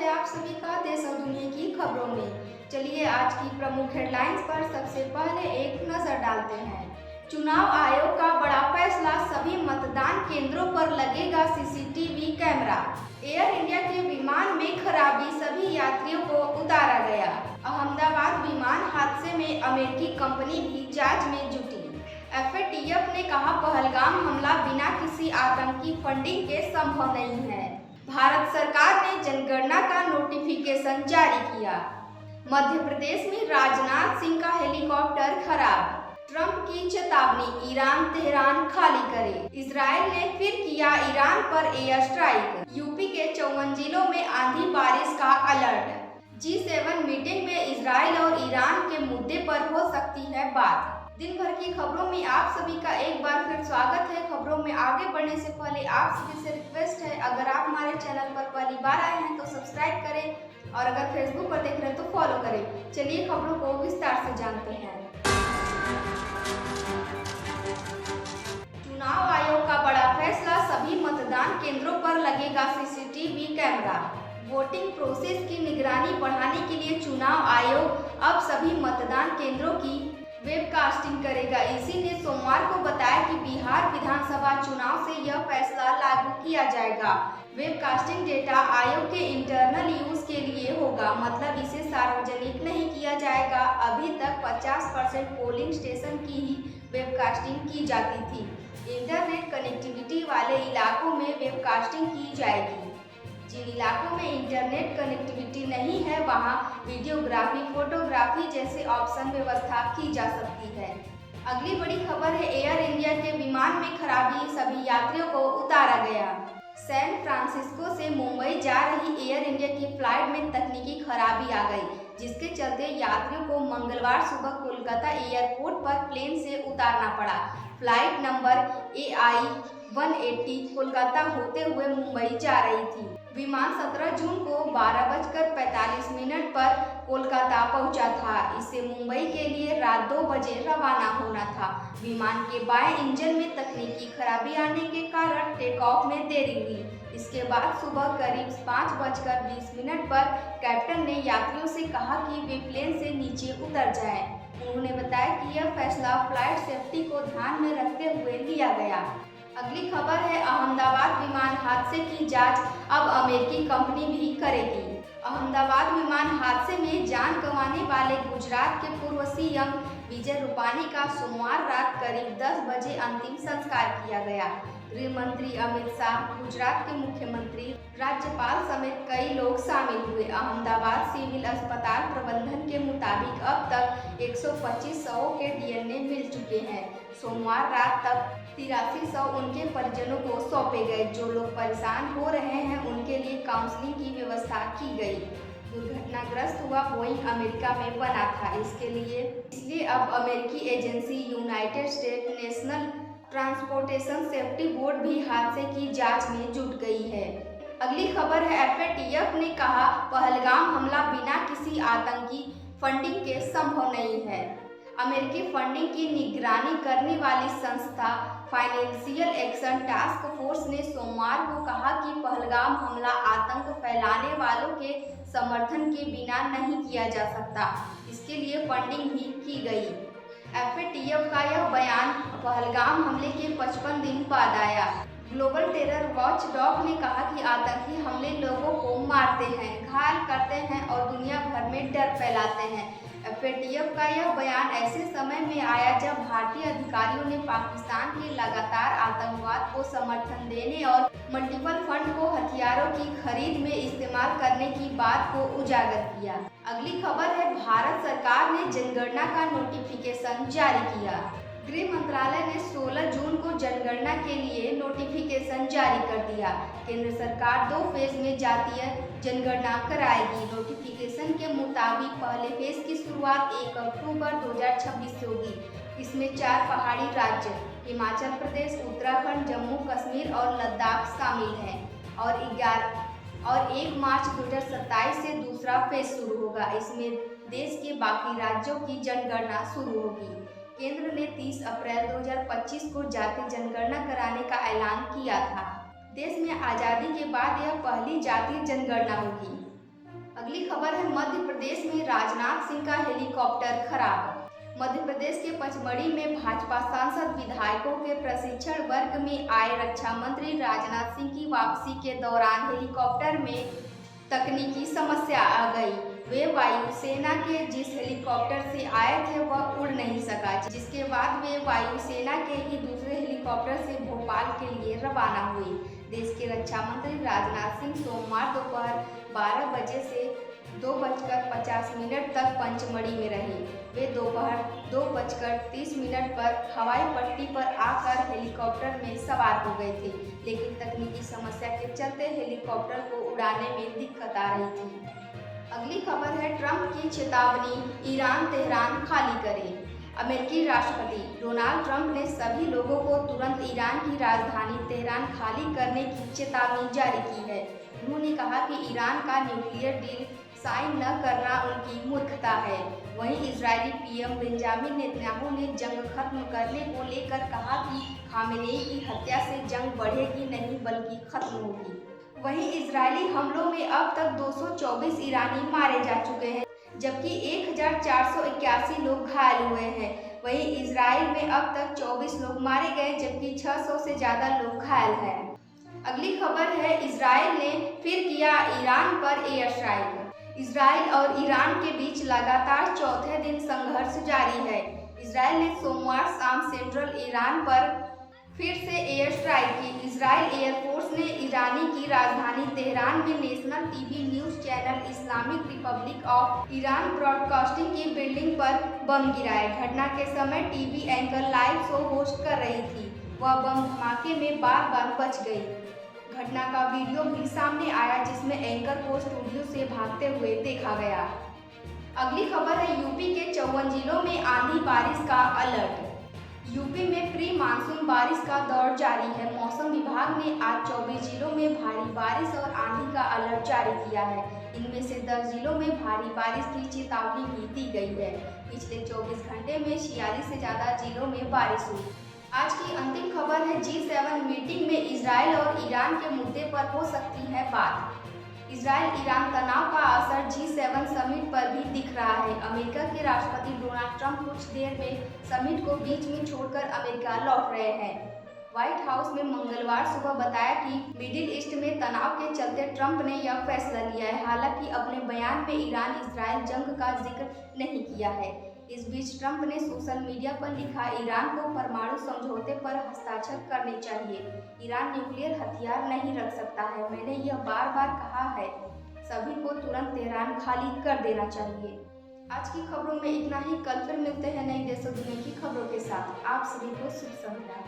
है आप सभी का देश और दुनिया की खबरों में। चलिए आज की प्रमुख हेडलाइंस पर सबसे पहले एक नजर डालते हैं। चुनाव आयोग का बड़ा फैसला, सभी मतदान केंद्रों पर लगेगा सीसीटीवी कैमरा। एयर इंडिया के विमान में खराबी, सभी यात्रियों को उतारा गया। अहमदाबाद विमान हादसे में अमेरिकी कंपनी भी जांच में जुटी। एफएटीएफ ने कहा पहलगाम हमला बिना किसी आतंकी फंडिंग के संभव नहीं है। भारत सरकार ने जनगणना का नोटिफिकेशन जारी किया। मध्य प्रदेश में राजनाथ सिंह का हेलीकॉप्टर खराब। ट्रंप की चेतावनी, ईरान तेहरान खाली करे। इजराइल ने फिर किया ईरान पर एयर स्ट्राइक। यूपी के 54 जिलों में आंधी बारिश का अलर्ट। G7 मीटिंग में इजराइल और ईरान के मुद्दे पर हो सकती है बात। दिन भर की खबरों में आप सभी का एक बार फिर स्वागत है। खबरों में आगे बढ़ने से पहले आप सभी से रिक्वेस्ट है, अगर आप हमारे चैनल पर पहली बार आए हैं तो सब्सक्राइब करें और अगर फेसबुक पर देख रहे हैं तो फॉलो करें। चलिए खबरों को विस्तार से जानते हैं। चुनाव आयोग का बड़ा फैसला, सभी मतदान केंद्रों पर लगेगा सीसीटीवी कैमरा। वोटिंग प्रोसेस की निगरानी बढ़ाने के लिए चुनाव आयोग अब सभी मतदान केंद्रों की वेबकास्टिंग करेगा। इसी ने सोमवार को बताया कि बिहार विधानसभा चुनाव से यह फैसला लागू किया जाएगा। वेबकास्टिंग डेटा आयोग के इंटरनल यूज के लिए होगा, मतलब इसे सार्वजनिक नहीं किया जाएगा। अभी तक 50% पोलिंग स्टेशन की ही वेबकास्टिंग की जाती थी। इंटरनेट कनेक्टिविटी वाले इलाकों में वेबकास्टिंग की जाएगी। जिन इलाकों में इंटरनेट कनेक्टिविटी नहीं है वहां वीडियोग्राफी, फोटोग्राफी जैसे ऑप्शन व्यवस्था की जा सकती है। अगली बड़ी खबर है, एयर इंडिया के विमान में खराबी, सभी यात्रियों को उतारा गया। सैन फ्रांसिस्को से मुंबई जा रही एयर इंडिया की फ्लाइट में तकनीकी खराबी आ गई, जिसके चलते यात्रियों को मंगलवार सुबह कोलकाता एयरपोर्ट पर प्लेन से उतारना पड़ा। फ्लाइट नंबर AI 180 कोलकाता होते हुए मुंबई जा रही थी। विमान 17 जून को 12:45 पर कोलकाता पहुंचा था। इसे मुंबई के लिए रात 2 बजे रवाना होना था। विमान के बाएं इंजन में तकनीकी खराबी आने के कारण टेक ऑफ में देरी हुई। इसके बाद सुबह करीब 5:20 पर कैप्टन ने यात्रियों से कहा कि वे प्लेन से नीचे उतर जाएं। उन्होंने बताया कि यह फैसला फ्लाइट सेफ्टी को ध्यान में रखते हुए लिया गया। अगली खबर है, अहमदाबाद विमान हादसे की जांच अब अमेरिकी कंपनी भी करेगी। अहमदाबाद विमान हादसे में जान गंवाने वाले गुजरात के पूर्व सीएम विजय रूपानी का सोमवार रात करीब 10 बजे अंतिम संस्कार किया गया। गृह मंत्री अमित शाह, गुजरात के मुख्यमंत्री, राज्यपाल समेत कई लोग शामिल हुए। अहमदाबाद सिविल अस्पताल प्रबंधन के मुताबिक अब तक 125 शवों के DNA मिल चुके हैं। सोमवार रात तक 83 शव उनके परिजनों को सौंपे गए। जो लोग परेशान हो रहे हैं उनके लिए काउंसलिंग की व्यवस्था की गई। दुर्घटनाग्रस्त हुआ बोइंग अमेरिका में बना था, इसलिए अब अमेरिकी agency United state national transportation safety board भी हादसे की जांच में जुट गई है। अगली खबर है, एफएटीएफ ने कहा पहलगाम हमला बिना किसी आतंकी फंडिंग के संभव नहीं है। अमेरिकी फंडिंग की निगरानी करने वाली संस्था फाइनेंशियल एक्शन टास्क फोर्स ने सोमवार को कहा कि पहलगाम हमला आतंक फैलाने वालों के समर्थन के बिना नहीं किया जा सकता। इसके लिए फंडिंग भी की गई। एफएटीएफ का यह बयान पहलगाम हमले के 55 दिन बाद आया। ग्लोबल टेरर वॉच डॉग ने कहा कि आतंकी हमले लोगों को मारते हैं, घायल करते हैं और दुनिया भर में डर फैलाते हैं। एफएटीएफ का यह बयान ऐसे समय में आया जब भारतीय अधिकारियों ने पाकिस्तान के लगातार आतंकवाद को समर्थन देने और मल्टीपल फंड को हथियारों की खरीद में इस्तेमाल करने की बात को उजागर किया। अगली खबर है, भारत सरकार ने जनगणना का नोटिफिकेशन जारी किया। गृह मंत्रालय ने 16 जून को जनगणना के लिए नोटिफिकेशन जारी कर दिया। केंद्र सरकार 2 फेज में जातीय जनगणना कराएगी। नोटिफिकेशन के मुताबिक पहले फेज की शुरुआत 1 अक्टूबर 2026 से होगी। इसमें 4 पहाड़ी राज्य हिमाचल प्रदेश, उत्तराखंड, जम्मू कश्मीर और लद्दाख शामिल हैं और 1 मार्च 2027 से दूसरा फेज शुरू होगा। इसमें देश के बाकी राज्यों की जनगणना शुरू होगी। केंद्र ने 30 अप्रैल 2025 को जातीय जनगणना कराने का ऐलान किया था। देश में आज़ादी के बाद यह पहली जातीय जनगणना होगी। अगली खबर है मध्य प्रदेश में राजनाथ सिंह का हेलीकॉप्टर खराब। मध्य प्रदेश के पचमढ़ी में भाजपा सांसद विधायकों के प्रशिक्षण वर्ग में आए रक्षा मंत्री राजनाथ सिंह की वापसी के दौरान हेलीकॉप्टर में तकनीकी समस्या आ गई। वे वायुसेना के जिस हेलीकॉप्टर से आए थे वह उड़ नहीं सका, जिसके बाद वे वायुसेना के ही दूसरे हेलीकॉप्टर से भोपाल के लिए रवाना हुई। देश के रक्षा मंत्री राजनाथ सिंह सोमवार दोपहर 12 बजे से 2:50 तक पंचमढ़ी में रहे। वे दोपहर 2:30 पर हवाई पट्टी पर आकर हेलीकॉप्टर में सवार हो गए थे, लेकिन तकनीकी समस्या के चलते हेलीकॉप्टर को उड़ाने में दिक्कत आ रही थी। अगली खबर है ट्रंप की चेतावनी, ईरान तेहरान खाली करे। अमेरिकी राष्ट्रपति डोनाल्ड ट्रंप ने सभी लोगों को तुरंत ईरान की राजधानी तेहरान खाली करने की चेतावनी जारी की है। उन्होंने कहा कि ईरान का न्यूक्लियर डील साइन न करना उनकी मूर्खता है। वहीं इजरायली पीएम बेंजामिन नेतन्याहू ने जंग खत्म करने को लेकर कहा कि खामेनेई की हत्या से जंग बढ़ेगी नहीं बल्कि खत्म होगी। वहीं इजरायली हमलों में अब तक 224 ईरानी मारे जा चुके हैं, जबकि 1481 लोग घायल हुए हैं। वहीं इजराइल में अब तक 24 लोग मारे गए, जबकि 600 से ज़्यादा लोग घायल हैं। अगली खबर है इजराइल ने फिर किया ईरान पर एयर स्ट्राइक। इजराइल और ईरान के बीच लगातार चौथे दिन संघर्ष जारी है। इजराइल ने सोमवार शाम सेंट्रल ईरान पर फिर से एयर स्ट्राइक की। इजराइल एयरफोर्स ने ईरानी की राजधानी तेहरान में national TV news channel Islamic Republic of Iran broadcasting की बिल्डिंग पर बम गिराए। घटना के समय TV anchor live show host कर रही थी। वह बम धमाके में बार-बार बच गई। घटना का वीडियो भी सामने आया, जिसमें एंकर को स्टूडियो से भागते हुए देखा गया। अगली खबर है यूपी के 54 जिलों में आंधी बारिश का अलर्ट। यूपी में प्री मानसून बारिश का दौर जारी है। मौसम विभाग ने आज 24 जिलों में भारी बारिश और आंधी का अलर्ट जारी किया है। इनमें से 10 जिलों में भारी बारिश की चेतावनी भी दी गई है। पिछले 24 घंटे में 46 से ज़्यादा जिलों में बारिश हुई। आज की अंतिम खबर है G7 मीटिंग में इजराइल और ईरान के मुद्दे पर हो सकती है बात। इजराइल ईरान तनाव का असर G7 समिट पर भी दिख रहा है। अमेरिका के राष्ट्रपति डोनाल्ड ट्रंप कुछ देर में समिट को बीच में छोड़कर अमेरिका लौट रहे हैं। व्हाइट हाउस में मंगलवार सुबह बताया कि मिडिल ईस्ट में तनाव के चलते ट्रंप ने यह फैसला लिया है। हालांकि अपने बयान में ईरान इजराइल जंग का जिक्र नहीं किया है। इस बीच ट्रंप ने सोशल मीडिया पर लिखा, ईरान को परमाणु समझौते पर हस्ताक्षर करने चाहिए। ईरान न्यूक्लियर हथियार नहीं रख सकता है। मैंने यह बार बार कहा है। सभी को तुरंत तेहरान खाली कर देना चाहिए। आज की खबरों में इतना ही। कल फिर मिलते हैं नई देश और दुनिया की खबरों के साथ। आप सभी को शुभ संध्या।